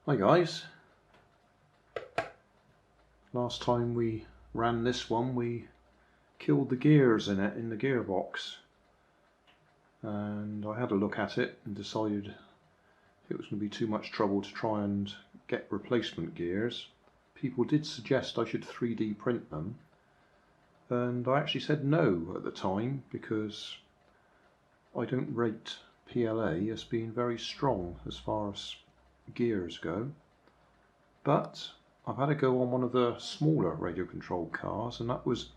Hi guys, last time we ran this one we killed the gears in it, in the gearbox, and I had a look at it and decided it was going to be too much trouble to try and get replacement gears. People did suggest I should 3D print them, and I actually said no at the time because I don't rate PLA as being very strong as far as gears go. But I've had a go on one of the smaller radio controlled cars and that was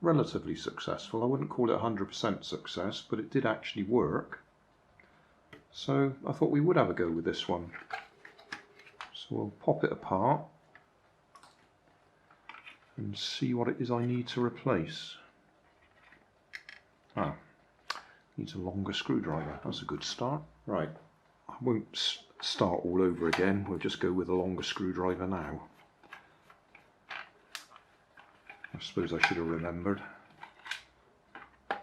relatively successful. I wouldn't call it 100% success, but it did actually work. So I thought we would have a go with this one. So we'll pop it apart and see what it is I need to replace. Needs a longer screwdriver. That's a good start. Right, I won't start all over again. We'll just go with a longer screwdriver now. I suppose I should have remembered. It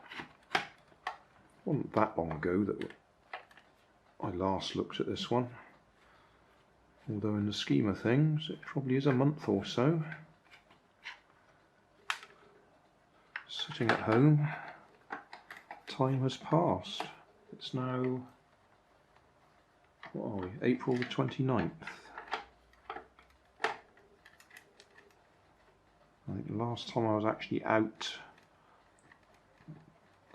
wasn't that long ago that I last looked at this one. Although in the scheme of things, it probably is a month or so. Sitting at home, time has passed. It's now, what are we, April the 29th. I think the last time I was actually out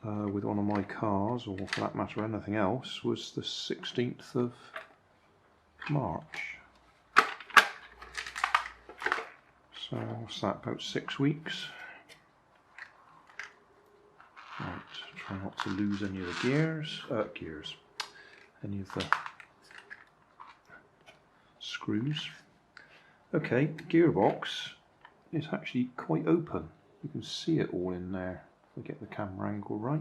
with one of my cars, or for that matter anything else, was the 16th of March. So what's that, about 6 weeks? Right, try not to lose any of the gears, any of the screws. Okay, the gearbox is actually quite open. You can see it all in there if I get the camera angle right.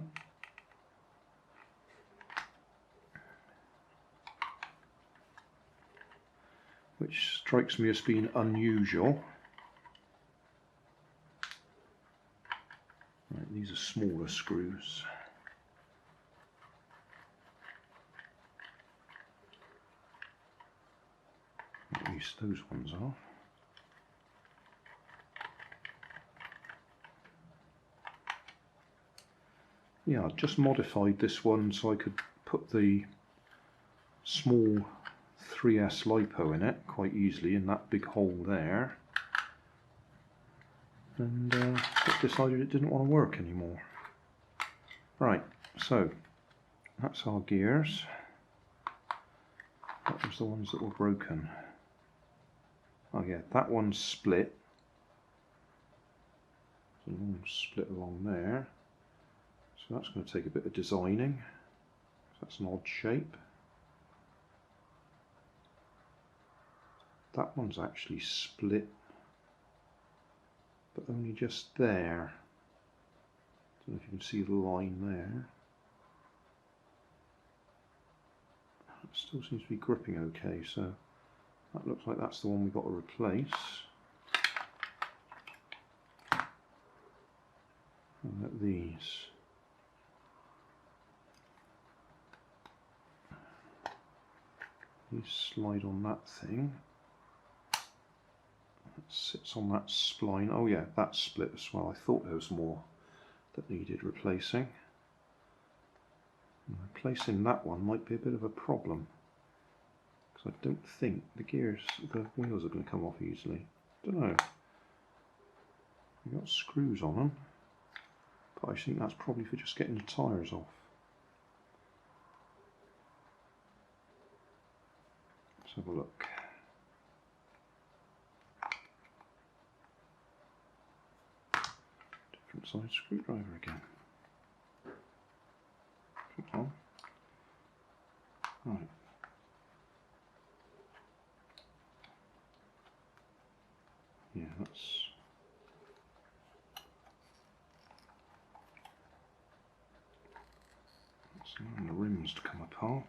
Which strikes me as being unusual. Right, these are smaller screws. At least those ones are. Yeah, I just modified this one so I could put the small 3S LiPo in it quite easily in that big hole there. And it decided it didn't want to work anymore. Right, so that's our gears. That was the ones that were broken. Oh yeah, that one's split. There's a long split along there. So that's going to take a bit of designing. That's an odd shape. That one's actually split, but only just there. Don't know if you can see the line there. It still seems to be gripping okay, so that looks like that's the one we've got to replace. And at these. These slide on that thing. It sits on that spline. Oh yeah, that's split as well. I thought there was more that needed replacing. And replacing that one might be a bit of a problem, because I don't think the wheels are going to come off easily. Don't know. We've got screws on them, but I think that's probably for just getting the tyres off. Let's have a look. Different size screwdriver again. Come on. Right. Yeah, that's allowing the rims to come apart.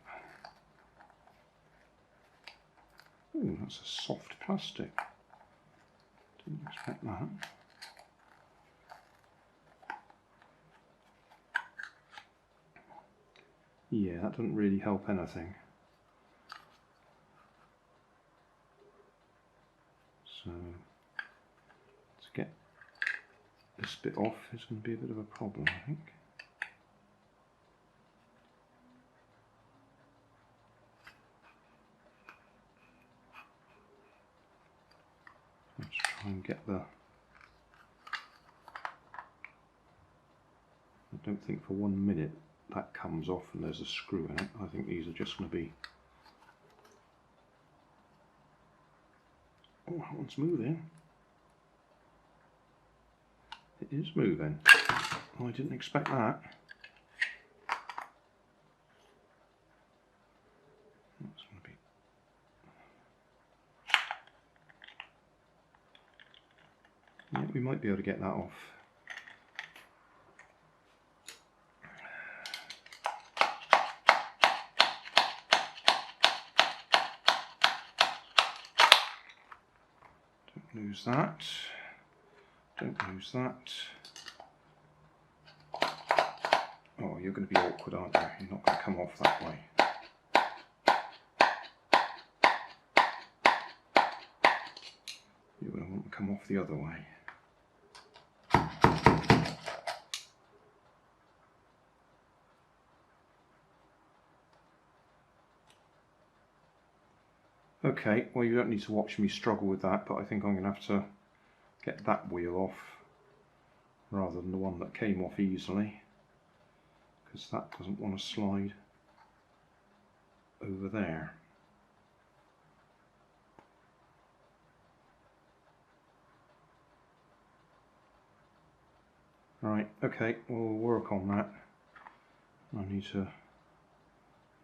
Ooh, that's a soft plastic. Didn't expect that. Yeah, that doesn't really help anything. So to get this bit off is going to be a bit of a problem, I think. Let's try and get the... I don't think for 1 minute that comes off and there's a screw in it. I think these are just going to be... Oh, that one's moving. It is moving. Oh, I didn't expect that. That's going to be... Yeah, we might be able to get that off. Lose that. Don't lose that. Oh, you're going to be awkward, aren't you? You're not going to come off that way. You're going to want to come off the other way. Okay, well, you don't need to watch me struggle with that, but I think I'm going to have to get that wheel off rather than the one that came off easily, because that doesn't want to slide over there. Right, okay, we'll work on that. I need to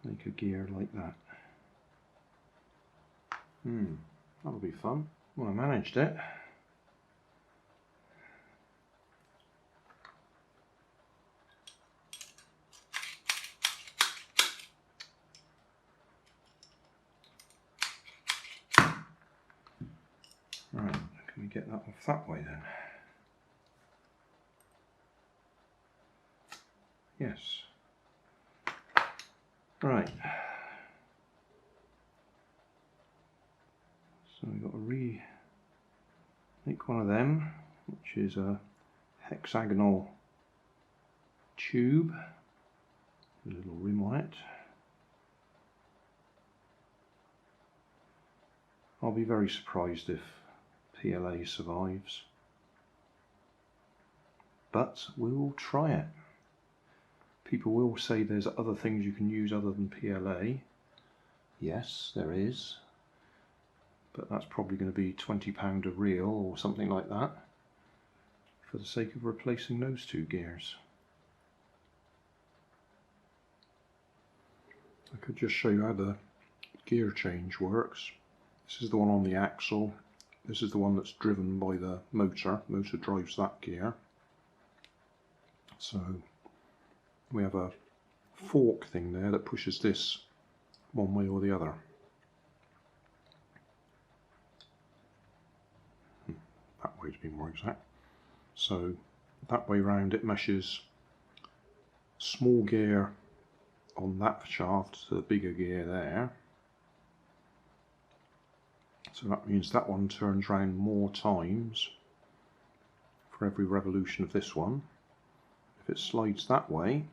make a gear like that. That'll be fun. Well, I managed it. Right, can we get that off that way then? Yes. Right. So we've got to make one of them, which is a hexagonal tube with a little rim on it. I'll be very surprised if PLA survives, but we'll try it. People will say there's other things you can use other than PLA. Yes, there is. But that's probably going to be £20 a reel or something like that for the sake of replacing those two gears. I could just show you how the gear change works. This is the one on the axle. This is the one that's driven by the motor. The motor drives that gear. So we have a fork thing there that pushes this one way or the other. That way to be more exact. So that way round it meshes small gear on that shaft to the bigger gear there. So that means that one turns round more times for every revolution of this one. If it slides that way,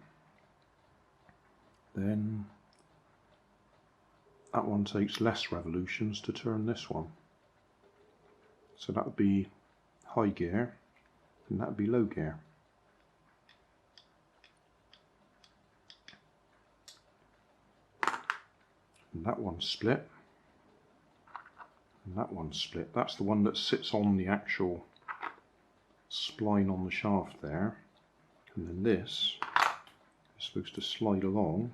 then that one takes less revolutions to turn this one. So that would be high gear and that would be low gear. And that one's split. And that one's split. That's the one that sits on the actual spline on the shaft there. And then this is supposed to slide along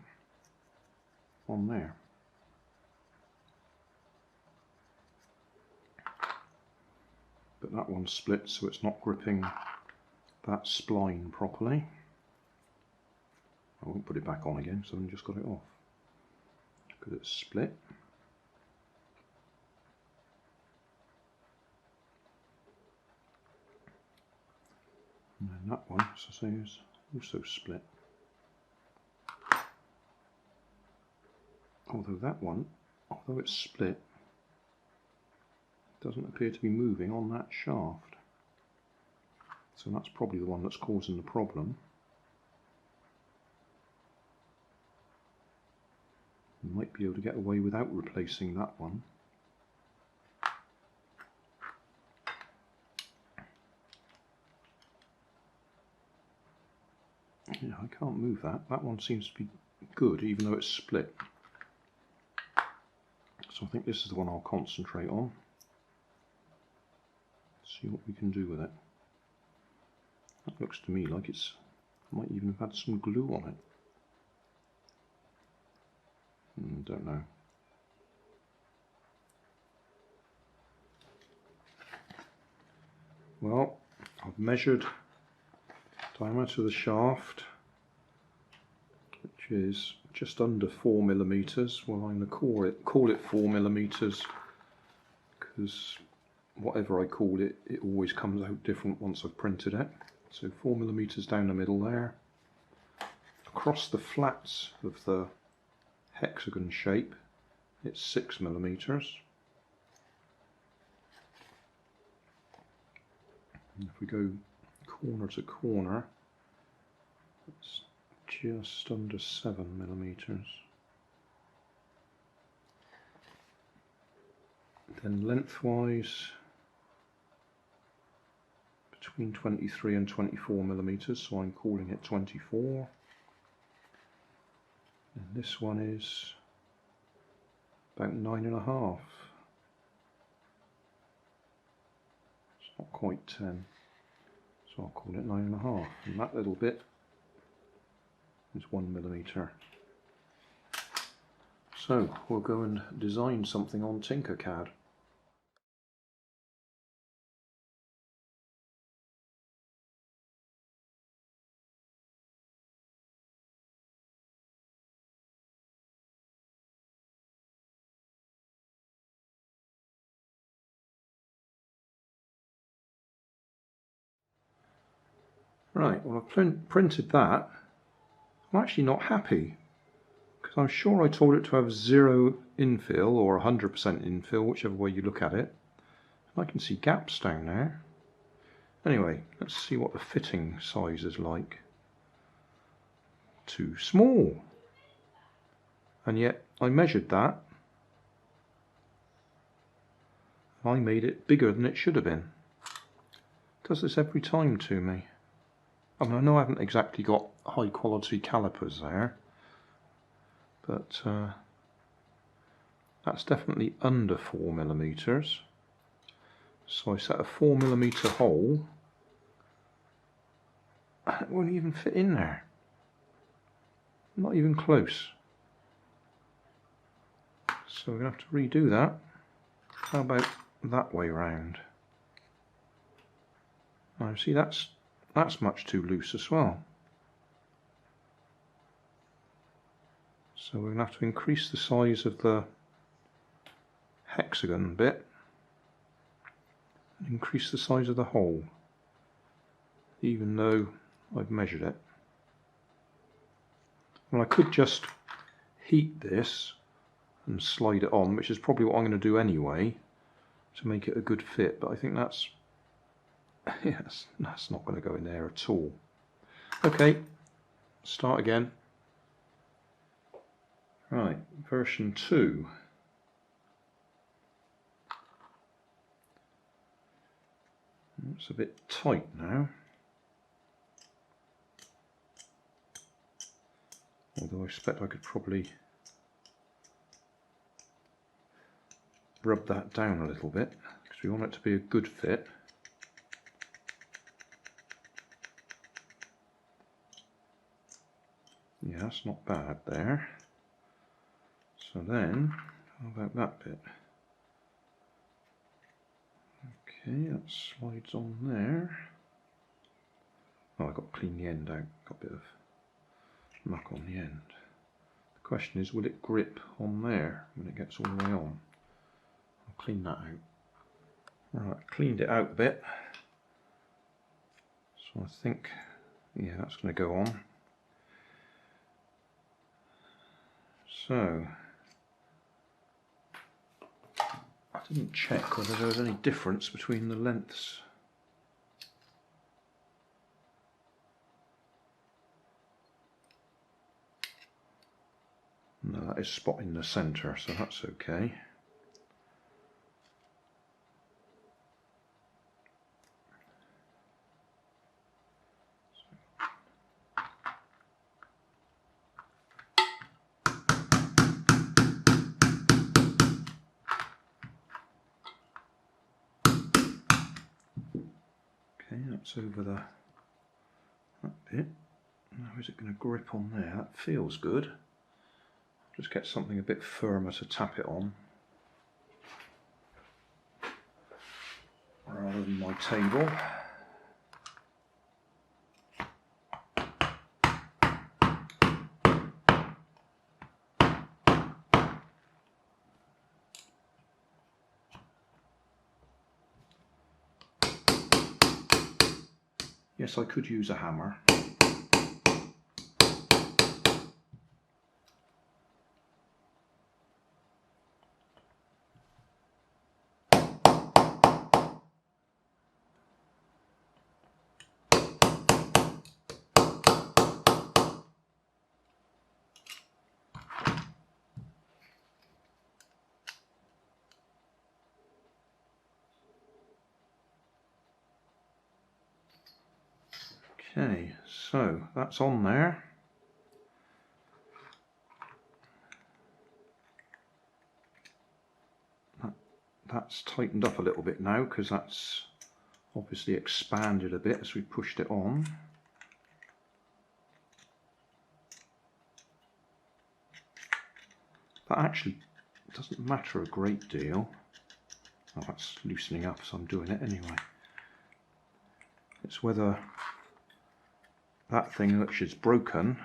on there. But that one's split, so it's not gripping that spline properly. I won't put it back on again, so I've just got it off because it's split. And then that one, as I say, is also split. Although that one, although it's split, doesn't appear to be moving on that shaft. So that's probably the one that's causing the problem. You might be able to get away without replacing that one. Yeah, I can't move that. That one seems to be good, even though it's split. So I think this is the one I'll concentrate on. See what we can do with it. That looks to me like it's might even have had some glue on it. Don't know. Well, I've measured diameter of the shaft, which is just under 4mm. Well, I'm going to call it 4mm because whatever I call it, it always comes out different once I've printed it. So 4mm down the middle there. Across the flats of the hexagon shape, it's 6mm. And if we go corner to corner, it's just under 7mm. Then lengthwise, between 23 and 24mm, so I'm calling it 24. And this one is about 9.5. It's not quite 10, so I'll call it 9.5. And that little bit is 1mm. So we'll go and design something on Tinkercad. Right, well I've printed that. I'm actually not happy because I'm sure I told it to have 0 infill or 100% infill, whichever way you look at it. And I can see gaps down there. Anyway, let's see what the fitting size is like. Too small. And yet I measured that. I made it bigger than it should have been. It does this every time to me. I mean, I know I haven't exactly got high quality calipers there, but that's definitely under 4mm. So I set a 4mm hole, and it won't even fit in there. Not even close. So we're going to have to redo that. How about that way round? Now see, that's much too loose as well. So we're going to have to increase the size of the hexagon bit and increase the size of the hole, even though I've measured it. Well, I could just heat this and slide it on, which is probably what I'm going to do anyway to make it a good fit, but I think that's yes, that's not going to go in there at all. Okay, start again. Right, version 2. It's a bit tight now. Although I expect I could probably rub that down a little bit because we want it to be a good fit. Yeah, that's not bad there. So then, how about that bit? Okay, that slides on there. Oh, I've got to clean the end out. Got a bit of muck on the end. The question is, will it grip on there when it gets all the way on? I'll clean that out. Right, cleaned it out a bit. So I think, yeah, that's going to go on. So I I didn't check whether there was any difference between the lengths. No, that is spot in the centre, so that's okay. Okay, that's over that bit. Now is it going to grip on there? That feels good. Just get something a bit firmer to tap it on, rather than my table. Yes, I could use a hammer. Okay, so that's on there. That's tightened up a little bit now because that's obviously expanded a bit as we pushed it on. That actually doesn't matter a great deal. Oh, that's loosening up, so I'm doing it anyway. It's whether that thing which is broken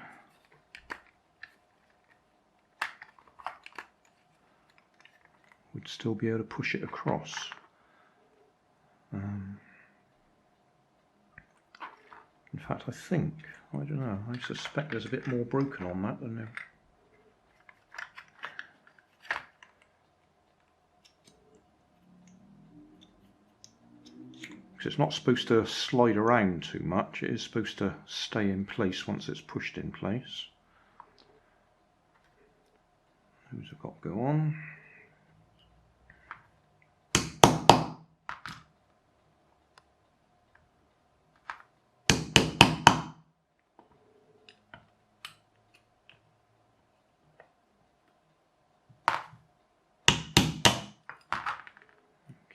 would still be able to push it across. In fact, I think, I don't know, I suspect there's a bit more broken on that than there. Because it's not supposed to slide around too much, it is supposed to stay in place once it's pushed in place. Those have got to go on.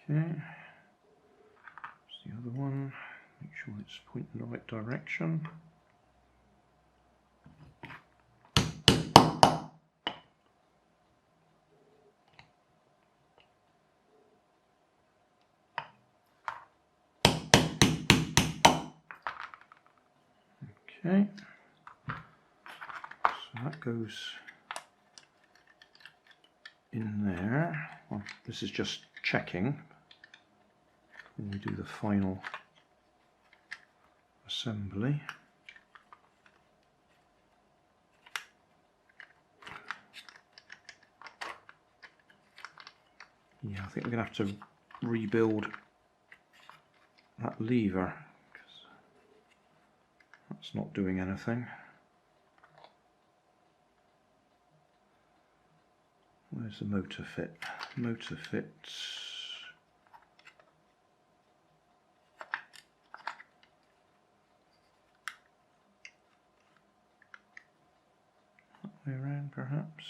Okay, there's the other one, make sure it's pointing in the right direction. Okay, so that goes in there. Well, this is just checking when we do the final assembly. Yeah, I think we're going to have to rebuild that lever because that's not doing anything. Where's the motor fit? Motor fits. That way around, perhaps.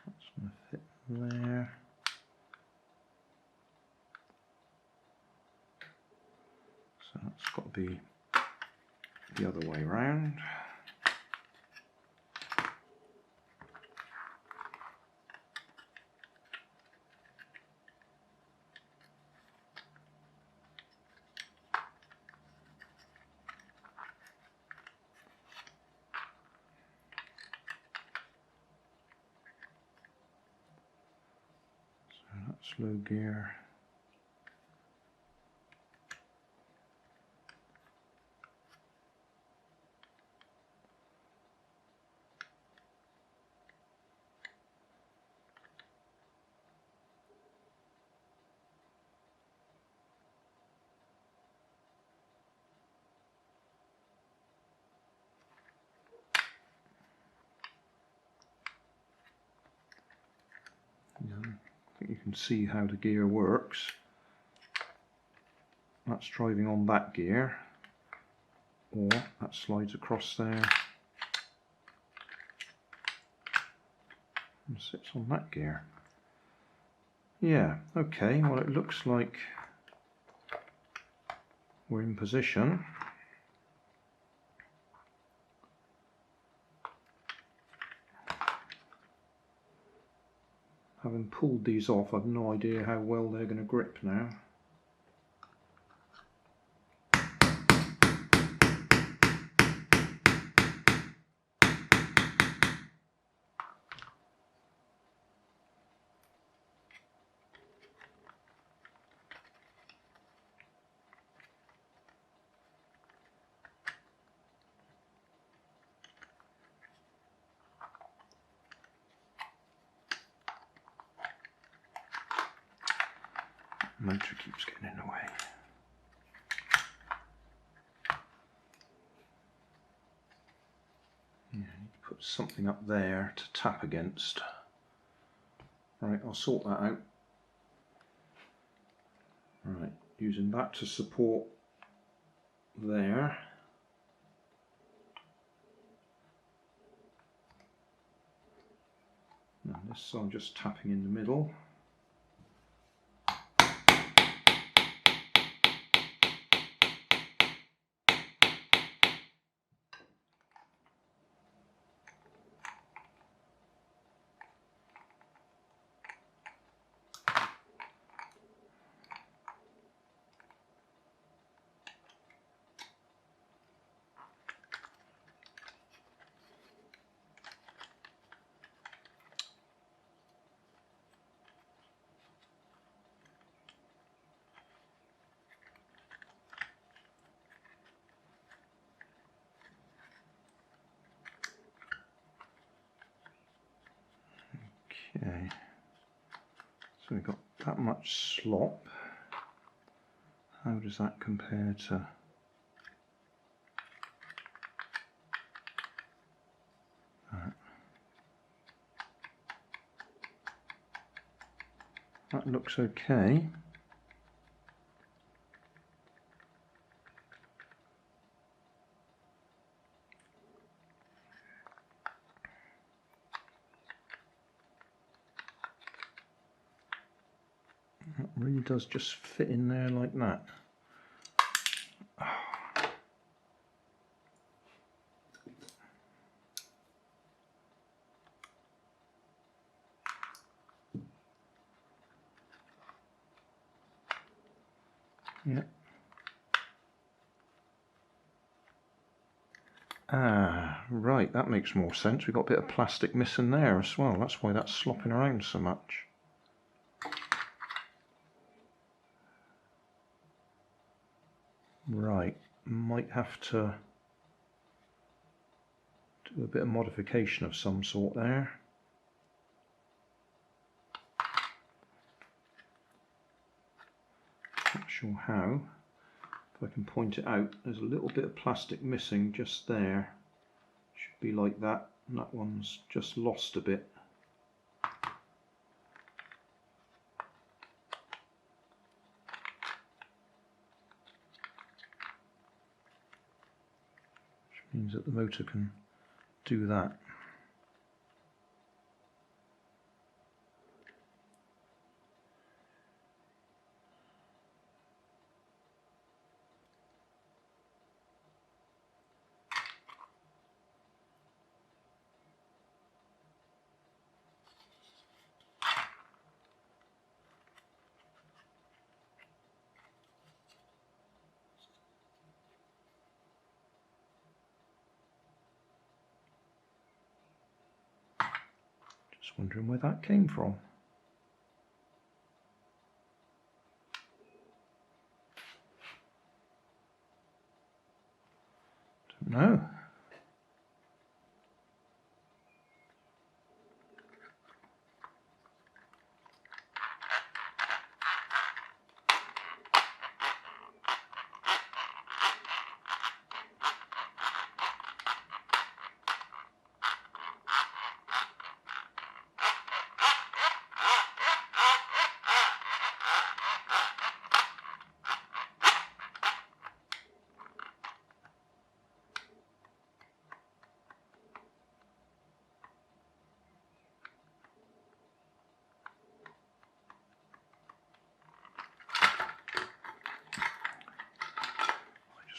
That's going to fit there. So that's got to be the other way round. So that's low gear. you can see how the gear works. That's driving on that gear, or that slides across there and sits on that gear. Yeah, okay, well it looks like we're in position. Having pulled these off, I've no idea how well they're going to grip now. Motor keeps getting in the way. Yeah, I need to put something up there to tap against. Right, I'll sort that out. Right, using that to support there. And this I'm just tapping in the middle. Okay, so we've got that much slop. How does that compare to that? That looks okay. It really does just fit in there like that. Yeah. Ah, right, that makes more sense. We've got a bit of plastic missing there as well. That's why that's slopping around so much. Right, might have to do a bit of modification of some sort there. Not sure how. If I can point it out, there's a little bit of plastic missing just there. Should be like that, and that one's just lost a bit. Which means that the motor can do that. Just wondering where that came from. Don't know.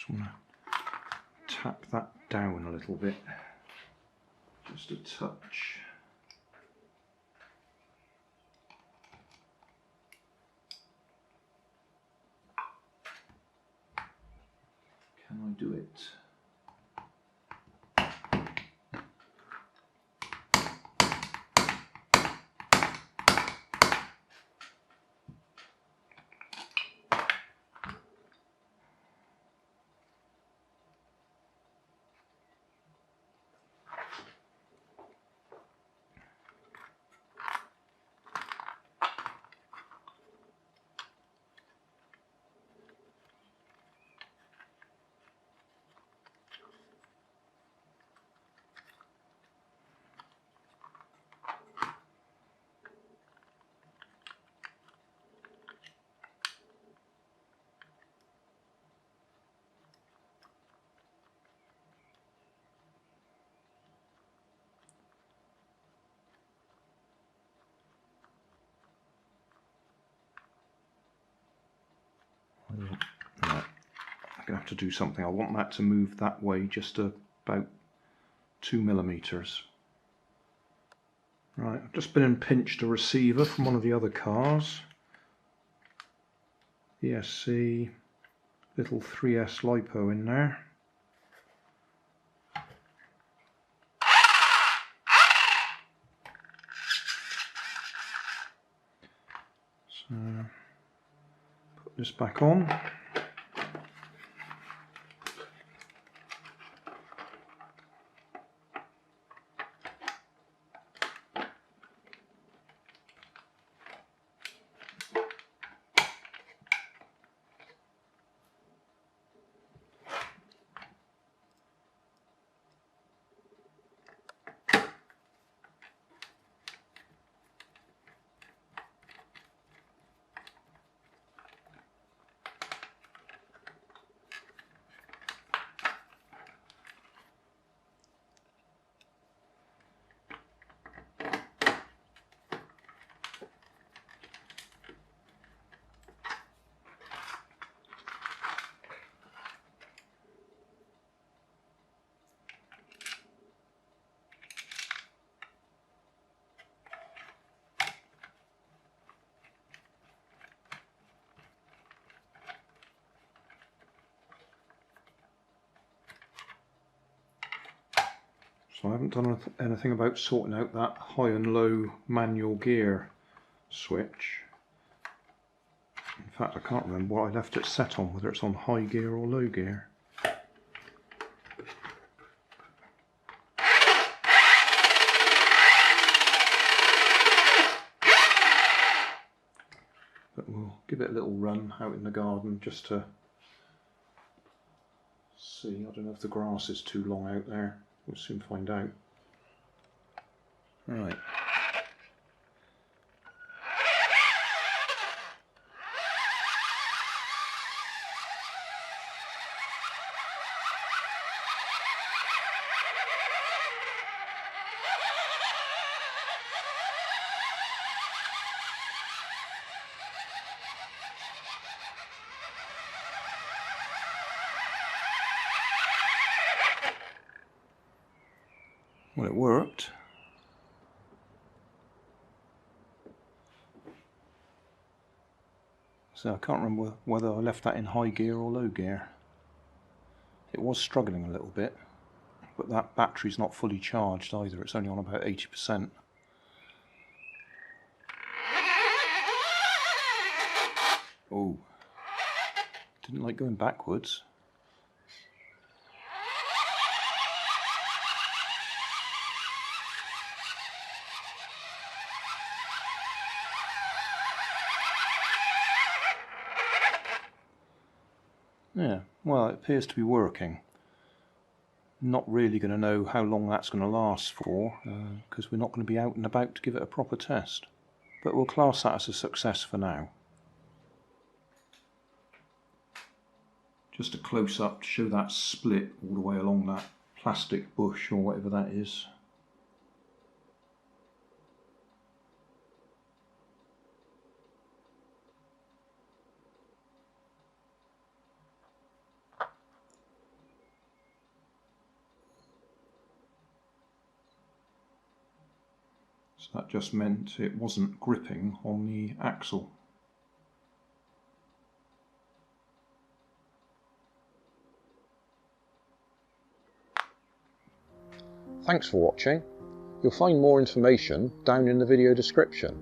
Just want to tap that down a little bit, just a touch. Can I do it? No, I'm going to have to do something. I want that to move that way just about 2 millimeters. Right, I've just been and pinched a receiver from one of the other cars. ESC, little 3S LiPo in there. So, put this back on. So I haven't done anything about sorting out that high and low manual gear switch. In fact, I can't remember what I left it set on, whether it's on high gear or low gear. But we'll give it a little run out in the garden just to see. I don't know if the grass is too long out there. We'll soon find out. Right. Well, it worked. So I can't remember whether I left that in high gear or low gear. It was struggling a little bit, but that battery's not fully charged either. It's only on about 80%. Oh, didn't like going backwards. Yeah, well, it appears to be working. Not really going to know how long that's going to last for, because we're not going to be out and about to give it a proper test. But we'll class that as a success for now. Just a close-up to show that split all the way along that plastic bush or whatever that is. So that just meant it wasn't gripping on the axle. Thanks for watching. You'll find more information down in the video description.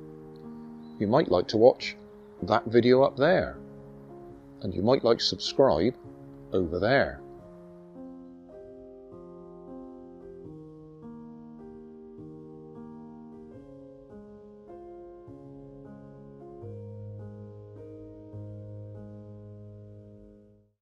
You might like to watch that video up there, and you might like to subscribe over there.